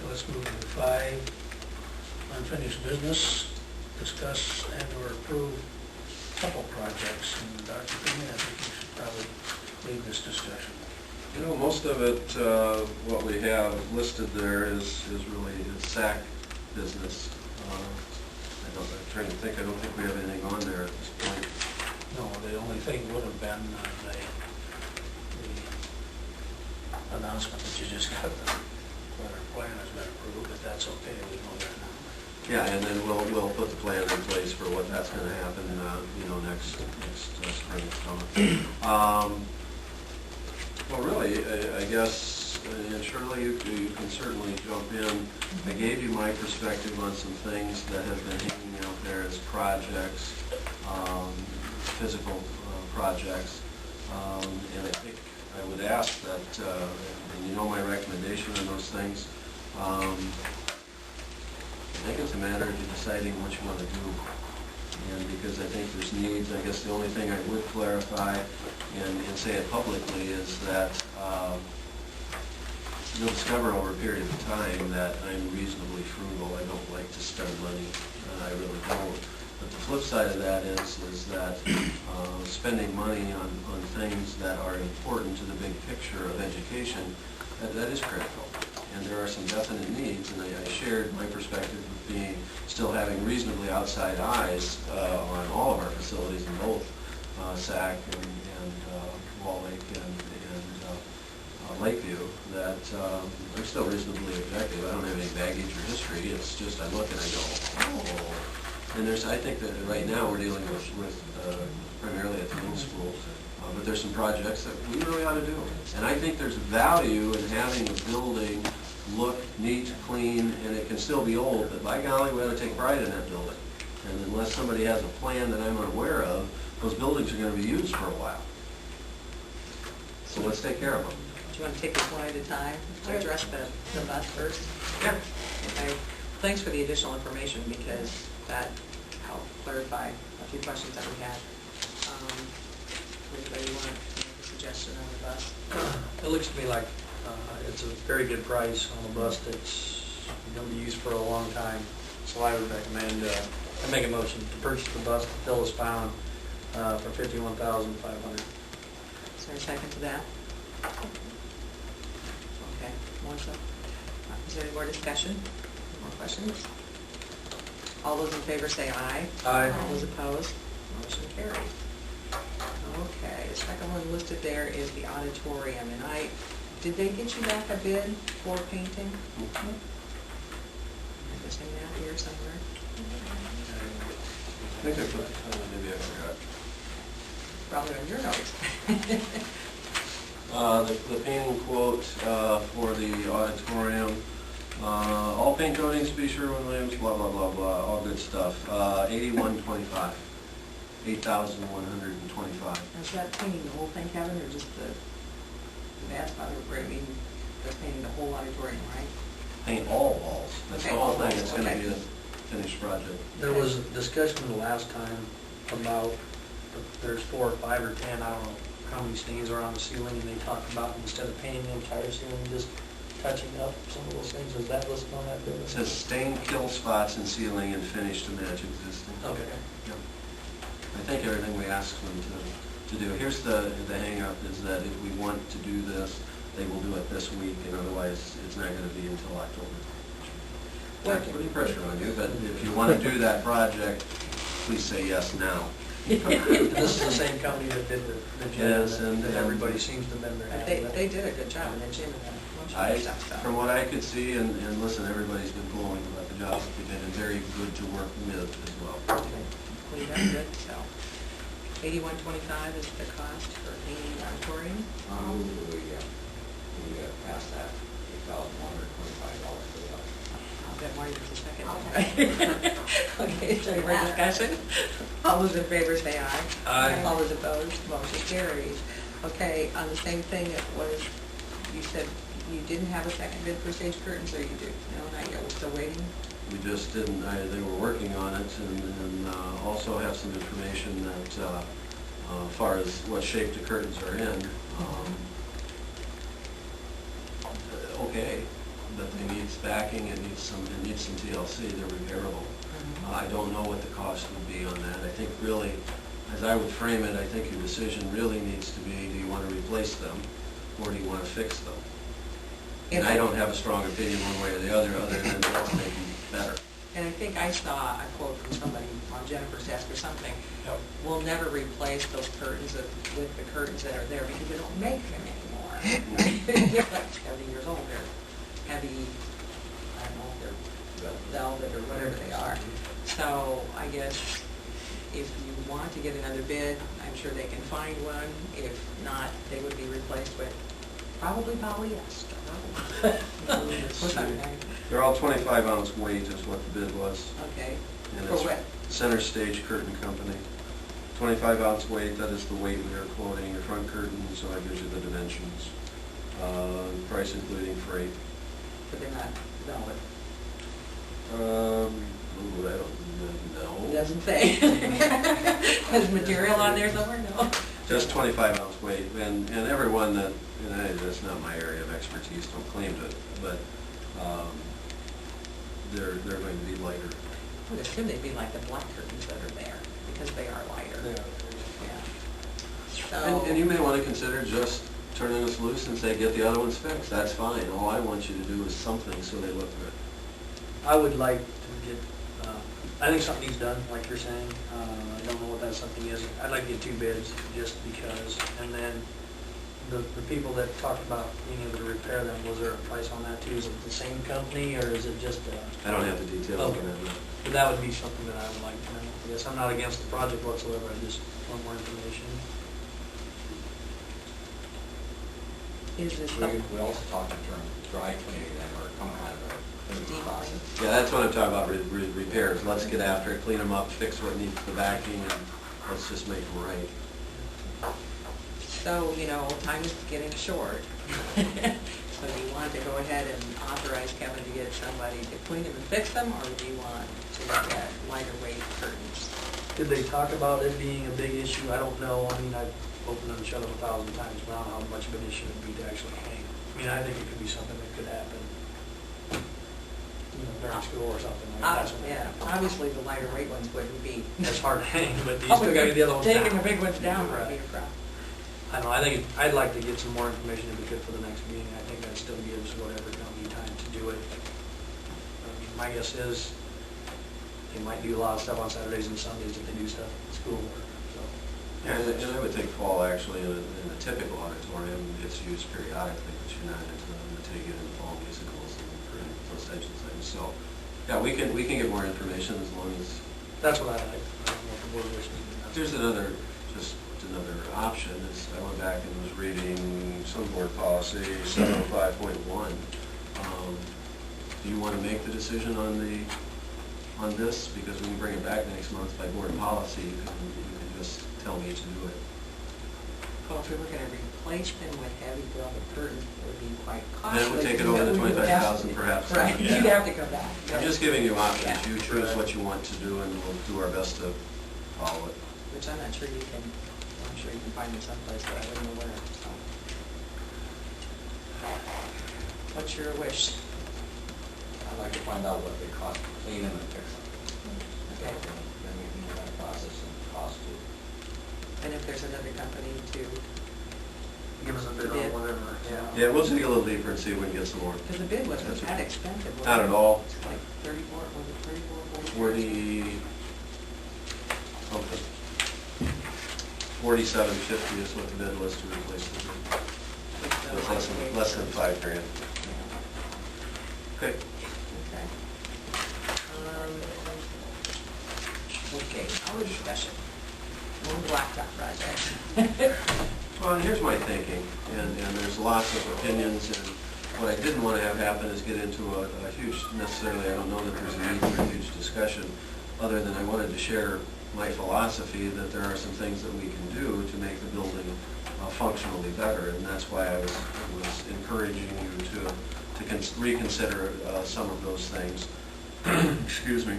let's move to 5, unfinished business, discuss and/or approve couple projects. And Dr. Freeman, I think you should probably lead this discussion. You know, most of it, what we have listed there is really SAC business. I'm trying to think, I don't think we have anything on there at this point. No, the only thing would have been the announcement that you just got, whether our plan has been approved, but that's okay, we know that now. Yeah, and then we'll put the plan in place for what that's going to happen, you know, next spring, summer. Well, really, I guess, and Shirley, you can certainly jump in. I gave you my perspective on some things that have been hanging out there as projects, physical projects, and I think I would ask that, and you know my recommendation on those things, I think it's a matter of you deciding what you want to do. And because I think there's needs, I guess the only thing I would clarify and say it publicly is that you'll discover over a period of time that I'm reasonably frugal. I don't like to spend money. I really don't. But the flip side of that is that spending money on things that are important to the big picture of education, that is critical. And there are some definite needs, and I shared my perspective of still having reasonably outside eyes on all of our facilities in both SAC and Wall Lake and Lakeview, that I'm still reasonably objective. I don't have any baggage or history. It's just I look and I go, oh. And I think that right now we're dealing with primarily at the middle school, but there's some projects that we really ought to do. And I think there's value in having a building look neat, clean, and it can still be old, but by golly, we ought to take pride in that building. And unless somebody has a plan that I'm unaware of, those buildings are going to be used for a while. So let's take care of them. Do you want to take this one at a time to address the bus first? Yeah. Okay. Thanks for the additional information because that helped clarify a few questions that we had. Anybody want to make a suggestion on the bus? It looks to me like it's a very good price on a bus that's going to be used for a long time. So I would recommend, I make a motion to purchase the bus to Phyllis Pound for $51,500. Is there a second to that? Okay, Melissa. Is there any more discussion? More questions? All those in favor say aye. Aye. All those opposed? Motion carried. Okay, the second one listed there is the auditorium, and did they get you back a bid for painting? Mm-hmm. Is this in that here somewhere? I think I put, maybe I forgot. Probably on your notes. The painting quote for the auditorium, all paint coatings, be Sherwin-Williams, blah, blah, blah, blah, all good stuff. $81.25. $8,125. Is that painting the whole thing, Kevin, or just the asphalt? I mean, just painting the whole auditorium, right? Paint all walls. That's Okay, the whole all thing. walls, It's going to okay. be a finished project. There was a discussion the last time about there's 4 or 5 or 10, I don't know how many stains are on the ceiling, and they talked about instead of painting the entire ceiling, just touching up some of those things. Is that listed on that bill? It says stain kill spots in ceiling and finish to match existing. Okay. Yep. I think everything we asked them to do. Here's the hang up is that if we want to do this, they will do it this week, and otherwise it's not going to be until October. Not putting pressure on you, but if you want to do that project, please say yes now. This is the same company that did the gym, Yes, and and everybody seems to have been there. But they did a good job in the gym and most of the stuff. From what I could see, and listen, everybody's been glowing about the job that they did, and very good to work with as well. Well, you done good, so. $81.25 is the cost for painting the auditorium. We passed that $8,125 for the other. I'll bet Marty was a second. Okay, is there any more discussion? All those in favor say aye. Aye. All those opposed, motion carries. Okay, on the same thing, it was, you said you didn't have a second bid for stage curtains, or you do? No, not yet, we're still waiting? We just didn't, they were working on it, and also have some information that, as far as what shape the curtains are in, okay. but they need backing, it needs some TLC, they're repairable. I don't know what the cost would be on that. I think really, as I would frame it, I think your decision really needs to be, do you want to replace them, or do you want to fix them? And I don't have a strong opinion one way or the other than let's make them better. And I think I saw a quote from somebody on Jennifer's desk or something. Yep. We'll never replace those curtains with the curtains that are there because they don't make them anymore. They're like 70 years old. They're heavy, I don't know if they're velvet or whatever they are. So I guess if you want to get another bid, I'm sure they can find one. If not, they would be replaced with probably polyester. They're all 25-ounce weight is what the bid was. Okay. And For it's what? Center Stage Curtain Company. 25-ounce weight, that is the weight we are quoting. Your front curtain, so that gives you the dimensions. Price including freight. But they're not velvet. I don't know. It doesn't say. Has material on there somewhere? No. Just 25-ounce weight, and everyone that, that's not my area of expertise, don't claim it, but they're going to be lighter. I would assume they'd be like the black curtains that are there, because they are lighter. Yeah. So, And you may want to consider just turning us loose and say, get the other ones fixed. That's fine. All I want you to do is something so they look good. I would like to get, I think something needs done, like you're saying. I don't know what that something is. I'd like to get 2 bids, just because. And then the people that talked about being able to repair them, was there a price on that too? Is it the same company, or is it just I don't have the details on Okay. that. But that would be something that I would like to know. I guess I'm not against the project whatsoever, I just want more information. is this something? We also talked in terms of dry cleaning them or coming out of a cleaning process. Yeah, that's what I'm talking about, repairs. Let's get after it, clean them up, fix what needs the backing, and let's just make them right. So, time is getting short. So do you want to go ahead and authorize Kevin to get somebody to clean them and fix them, or do you want to look at lighter weight curtains? Did they talk about it being a big issue? I don't know. I mean, I've opened them and shut them 1,000 times, but I don't know how much of an issue it would be to actually hang. I mean, I think it could be something that could happen, during school or something like that. Yeah, obviously the lighter weight ones wouldn't be. It's hard to hang, but you still got to get the other ones down. Taking the big ones down would be a Right. problem. I don't know, I'd like to get some more information if we could for the next meeting. I think that still gives whatever company time to do it. I mean, my guess is they might do a lot of stuff on Saturdays and Sundays if they do stuff at school work, so. Yeah, and I would think fall, actually, in a typical auditorium, it's used periodically, but you're not until you get into fall musicals and those types of things. So, yeah, we can get more information as long as... That's what I like. I don't know if the board wishes. There's another option, is I went back and was reading some board policy, 705.1. Do you want to make the decision on this? Because when you bring it back next month by board policy, you can just tell me to do it. Well, if we were going to replace them with heavy velvet curtains, it would be quite costly. Then it would take it over the 25,000 perhaps. Right, Yeah. you'd have to come back. I'm just giving you options. Yeah. You choose what you want to do, and we'll do our best to follow it. Which I'm not sure you can, I'm sure you can find them someplace, but I wouldn't know where, so. What's your wish? I'd like to find out what they cost to clean them and fix them. Okay. Then we can know that process and cost too. And if there's another company to, Give us a bid Bid. on whatever, yeah. Yeah, we'll take a little deeper and see if we can get some more. because the bid wasn't That's that okay. expensive. was Not it? at all. It's like 34, was it 34, 40, 47.50 is what the bid was to replace the roof. So it's less than $5 grand. Okay. Okay. Okay, our discussion. More blacktop project. Well, and here's my thinking, and there's lots of opinions, and what I didn't want to have happen is get into a huge, necessarily, I don't know that there's a need for a huge discussion, other than I wanted to share my philosophy that there are some things that we can do to make the building functionally better, and that's why I was encouraging you to reconsider some of those things. Excuse me.